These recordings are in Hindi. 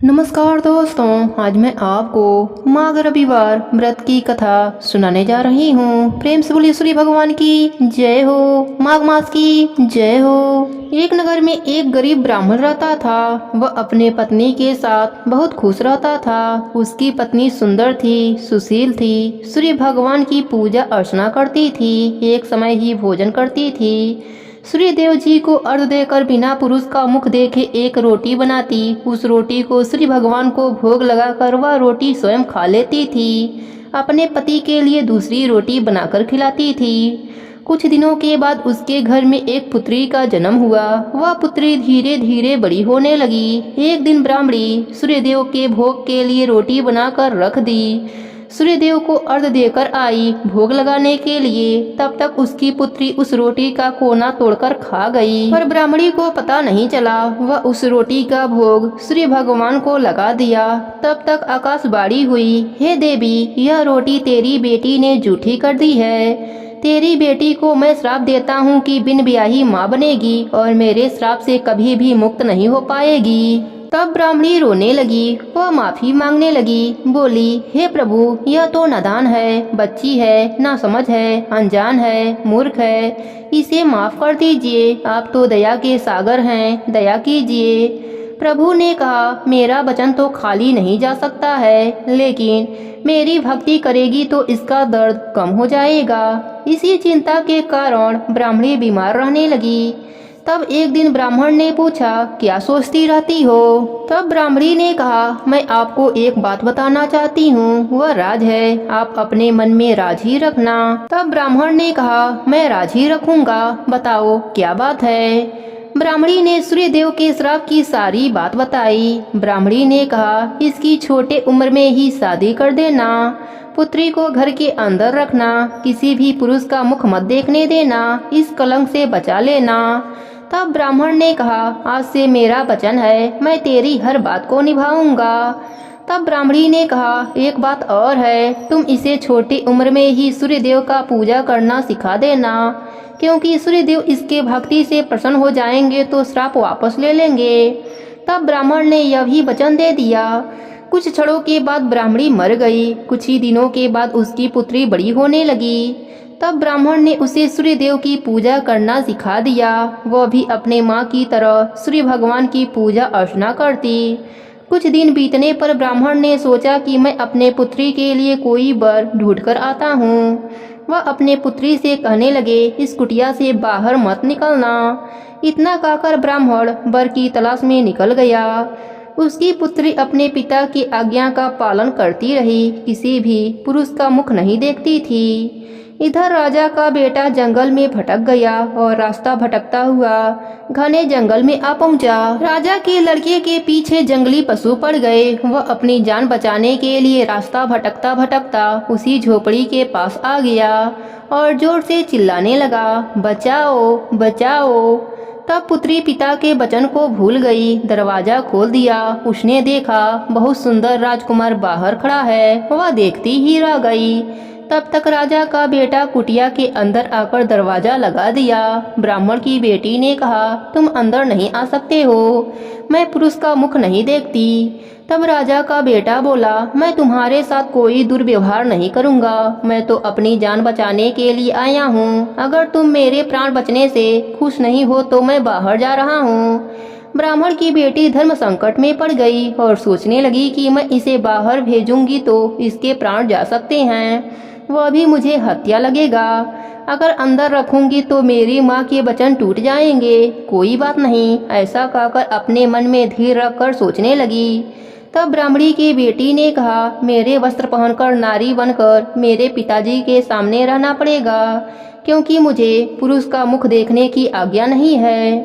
नमस्कार दोस्तों, आज मैं आपको माघ रविवार व्रत की कथा सुनाने जा रही हूँ। प्रेम से बोलिए सूर्य भगवान की जय हो, माघ मास की जय हो। एक नगर में एक गरीब ब्राह्मण रहता था। वह अपने पत्नी के साथ बहुत खुश रहता था। उसकी पत्नी सुंदर थी, सुशील थी, सूर्य भगवान की पूजा अर्चना करती थी, एक समय ही भोजन करती थी। सूर्य देव जी को अर्घ्य देकर बिना पुरुष का मुख देखे एक रोटी बनाती। उस रोटी को सूर्य भगवान को भोग लगाकर वह रोटी स्वयं खा लेती थी। अपने पति के लिए दूसरी रोटी बनाकर खिलाती थी। कुछ दिनों के बाद उसके घर में एक पुत्री का जन्म हुआ। वह पुत्री धीरे धीरे बड़ी होने लगी। एक दिन ब्राह्मणी सूर्यदेव के भोग के लिए रोटी बनाकर रख दी। सूर्यदेव को अर्घ्य देकर आई भोग लगाने के लिए। तब तक उसकी पुत्री उस रोटी का कोना तोड़कर खा गई, पर ब्राह्मणी को पता नहीं चला। वह उस रोटी का भोग सूर्य भगवान को लगा दिया। तब तक आकाशवाणी हुई, हे देवी, यह रोटी तेरी बेटी ने जूठी कर दी है। तेरी बेटी को मैं श्राप देता हूँ कि बिन ब्याही माँ बनेगी और मेरे श्राप से कभी भी मुक्त नहीं हो पाएगी। तब ब्राह्मणी रोने लगी। वह माफी मांगने लगी, बोली, हे प्रभु, यह तो नादान है, बच्ची है, ना समझ है, अनजान है, मूर्ख है, इसे माफ कर दीजिए। आप तो दया के सागर हैं, दया कीजिए। प्रभु ने कहा, मेरा वचन तो खाली नहीं जा सकता है, लेकिन मेरी भक्ति करेगी तो इसका दर्द कम हो जाएगा। इसी चिंता के कारण ब्राह्मणी बीमार रहने लगी। तब एक दिन ब्राह्मण ने पूछा, क्या सोचती रहती हो? तब ब्राह्मणी ने कहा, मैं आपको एक बात बताना चाहती हूँ, वह राज है, आप अपने मन में राज ही रखना। तब ब्राह्मण ने कहा, मैं राज ही रखूंगा, बताओ क्या बात है। ब्राह्मणी ने सूर्यदेव के श्राप की सारी बात बताई। ब्राह्मणी ने कहा, इसकी छोटे उम्र में ही शादी कर देना, पुत्री को घर के अंदर रखना, किसी भी पुरुष का मुख मत देखने देना, इस कलंक से बचा लेना। तब ब्राह्मण ने कहा, आज से मेरा वचन है, मैं तेरी हर बात को निभाऊंगा। तब ब्राह्मणी ने कहा, एक बात और है, तुम इसे छोटी उम्र में ही सूर्यदेव का पूजा करना सिखा देना, क्योंकि सूर्यदेव इसके भक्ति से प्रसन्न हो जाएंगे तो श्राप वापस ले लेंगे। तब ब्राह्मण ने यह भी वचन दे दिया। कुछ क्षणों के बाद ब्राह्मणी मर गई। कुछ ही दिनों के बाद उसकी पुत्री बड़ी होने लगी। तब ब्राह्मण ने उसे सूर्यदेव की पूजा करना सिखा दिया। वह भी अपने माँ की तरह सूर्य भगवान की पूजा अर्चना करती। कुछ दिन बीतने पर ब्राह्मण ने सोचा कि मैं अपने पुत्री के लिए कोई वर ढूंढ कर आता हूँ। वह अपने पुत्री से कहने लगे, इस कुटिया से बाहर मत निकलना। इतना कहकर ब्राह्मण वर की तलाश में निकल गया। उसकी पुत्री अपने पिता की आज्ञा का पालन करती रही, किसी भी पुरुष का मुख नहीं देखती थी। इधर राजा का बेटा जंगल में भटक गया और रास्ता भटकता हुआ घने जंगल में आ पहुंचा। राजा के लड़के के पीछे जंगली पशु पड़ गए। वह अपनी जान बचाने के लिए रास्ता भटकता भटकता उसी झोपड़ी के पास आ गया और जोर से चिल्लाने लगा, बचाओ बचाओ। तब पुत्री पिता के वचन को भूल गई। दरवाजा खोल दिया। उसने देखा बहुत सुंदर राजकुमार बाहर खड़ा है। वह देखती ही रह गई। तब तक राजा का बेटा कुटिया के अंदर आकर दरवाजा लगा दिया। ब्राह्मण की बेटी ने कहा, तुम अंदर नहीं आ सकते हो, मैं पुरुष का मुख नहीं देखती। तब राजा का बेटा बोला, मैं तुम्हारे साथ कोई दुर्व्यवहार नहीं करूंगा, मैं तो अपनी जान बचाने के लिए आया हूँ। अगर तुम मेरे प्राण बचने से खुश नहीं हो तो मैं बाहर जा रहा हूँ। ब्राह्मण की बेटी धर्म संकट में पड़ गई और सोचने लगी कि मैं इसे बाहर भेजूंगी तो इसके प्राण जा सकते हैं, वह भी मुझे हत्या लगेगा। अगर अंदर रखूंगी तो मेरी माँ के वचन टूट जाएंगे। कोई बात नहीं, ऐसा कहकर अपने मन में धीर रखकर सोचने लगी। तब ब्राह्मणी की बेटी ने कहा, मेरे वस्त्र पहनकर नारी बनकर मेरे पिताजी के सामने रहना पड़ेगा, क्योंकि मुझे पुरुष का मुख देखने की आज्ञा नहीं है।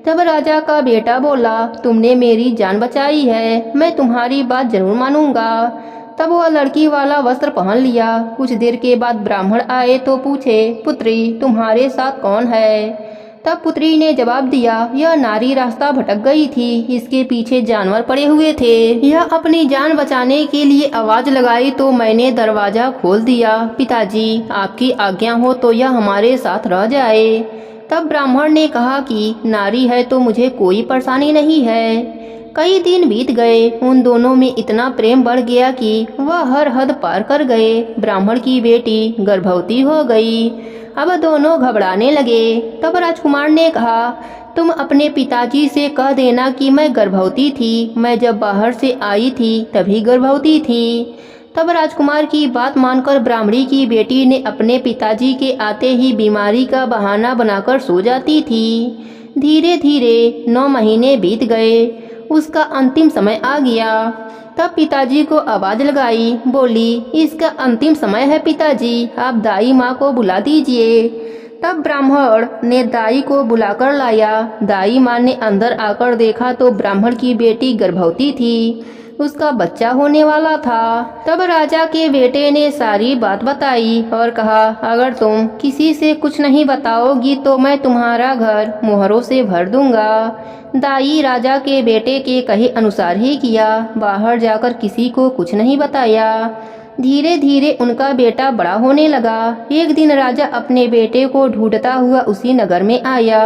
तब राजा का बेटा बोला, तुमने मेरी जान बचाई है, मैं तुम्हारी बात जरूर मानूंगा। तब वह लड़की वाला वस्त्र पहन लिया। कुछ देर के बाद ब्राह्मण आए तो पूछे, पुत्री, तुम्हारे साथ कौन है? तब पुत्री ने जवाब दिया, यह नारी रास्ता भटक गई थी, इसके पीछे जानवर पड़े हुए थे। यह अपनी जान बचाने के लिए आवाज लगाई तो मैंने दरवाजा खोल दिया। पिताजी, आपकी आज्ञा हो तो यह हमारे साथ रह जाए। तब ब्राह्मण ने कहा कि नारी है तो मुझे कोई परेशानी नहीं है, कई दिन बीत गए। उन दोनों में इतना प्रेम बढ़ गया कि वह हर हद पार कर गए। ब्राह्मण की बेटी गर्भवती हो गई। अब दोनों घबराने लगे। तब राजकुमार ने कहा, तुम अपने पिताजी से कह देना कि मैं गर्भवती थी। मैं जब बाहर से आई थी तभी गर्भवती थी। तब राजकुमार की बात मानकर ब्राह्मणी की बेटी ने अपने पिताजी के आते ही बीमारी का बहाना बनाकर सो जाती थी। धीरे धीरे 9 महीने बीत गए। उसका अंतिम समय आ गया। तब पिताजी को आवाज लगाई, बोली, इसका अंतिम समय है पिताजी, आप दाई माँ को बुला दीजिए। तब ब्राह्मण ने दाई को बुलाकर लाया। दाई माँ ने अंदर आकर देखा तो ब्राह्मण की बेटी गर्भवती थी। उसका बच्चा होने वाला था। तब राजा के बेटे ने सारी बात बताई और कहा, अगर तुम किसी से कुछ नहीं बताओगी तो मैं तुम्हारा घर मोहरों से भर दूंगा। दाई राजा के बेटे के कहे अनुसार ही किया। बाहर जाकर किसी को कुछ नहीं बताया। धीरे धीरे उनका बेटा बड़ा होने लगा। एक दिन राजा अपने बेटे को ढूंढता हुआ उसी नगर में आया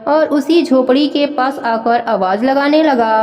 और उसी झोपड़ी के पास आकर आवाज लगाने लगा।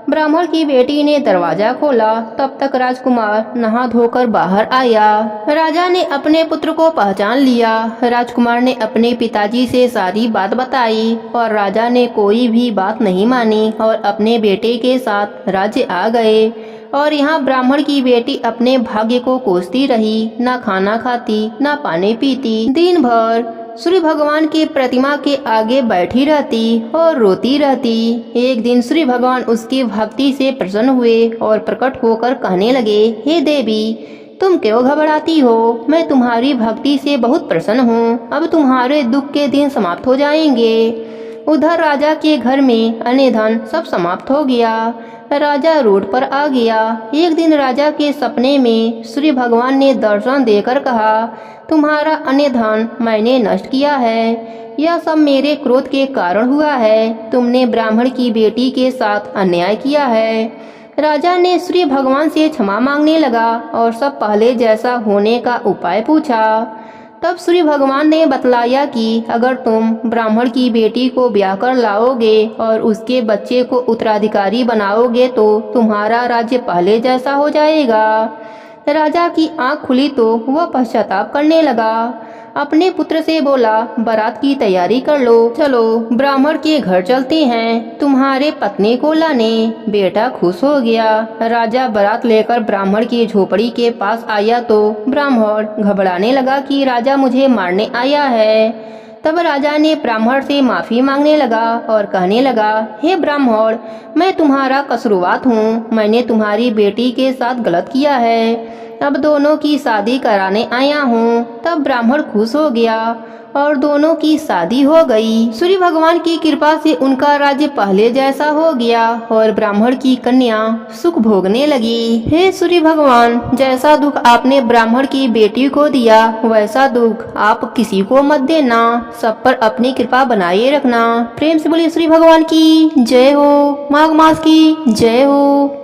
ब्राह्मण की बेटी ने दरवाजा खोला। तब तक राजकुमार नहा धोकर बाहर आया। राजा ने अपने पुत्र को पहचान लिया। राजकुमार ने अपने पिताजी से सारी बात बताई और राजा ने कोई भी बात नहीं मानी और अपने बेटे के साथ राज्य आ गए। और यहाँ ब्राह्मण की बेटी अपने भाग्य को कोसती रही। ना खाना खाती, ना पानी पीती। दिन भर सूर्य भगवान की प्रतिमा के आगे बैठी रहती और रोती रहती। एक दिन सूर्य भगवान उसकी भक्ति से प्रसन्न हुए और प्रकट होकर कहने लगे, हे देवी, तुम क्यों घबराती हो? मैं तुम्हारी भक्ति से बहुत प्रसन्न हूँ। अब तुम्हारे दुख के दिन समाप्त हो जाएंगे। उधर राजा के घर में अन्य धन सब समाप्त हो गया। राजा रोड पर आ गया। एक दिन राजा के सपने में सूर्य भगवान ने दर्शन देकर कहा, तुम्हारा अन्य धन मैंने नष्ट किया है। यह सब मेरे क्रोध के कारण हुआ है। तुमने ब्राह्मण की बेटी के साथ अन्याय किया है। राजा ने सूर्य भगवान से क्षमा मांगने लगा और सब पहले जैसा होने का उपाय पूछा। तब सूर्य भगवान ने बतलाया कि अगर तुम ब्राह्मण की बेटी को ब्याह कर लाओगे और उसके बच्चे को उत्तराधिकारी बनाओगे तो तुम्हारा राज्य पहले जैसा हो जाएगा। राजा की आंख खुली तो वह पश्चाताप करने लगा। अपने पुत्र से बोला, बारात की तैयारी कर लो, चलो ब्राह्मण के घर चलते हैं तुम्हारे पत्नी को लाने। बेटा खुश हो गया। राजा बारात लेकर ब्राह्मण की झोपड़ी के पास आया तो ब्राह्मण घबराने लगा कि राजा मुझे मारने आया है। तब राजा ने ब्राह्मण से माफी मांगने लगा और कहने लगा, हे ब्राह्मण, मैं तुम्हारा कसूरवार हूँ। मैंने तुम्हारी बेटी के साथ गलत किया है। अब दोनों की शादी कराने आया हूँ। तब ब्राह्मण खुश हो गया और दोनों की शादी हो गई। सूर्य भगवान की कृपा से उनका राज्य पहले जैसा हो गया और ब्राह्मण की कन्या सुख भोगने लगी। हे सूर्य भगवान, जैसा दुख आपने ब्राह्मण की बेटी को दिया वैसा दुख आप किसी को मत देना। सब पर अपनी कृपा बनाए रखना। प्रेम से बोलिए सूर्य भगवान की जय हो। माघ मास की जय हो।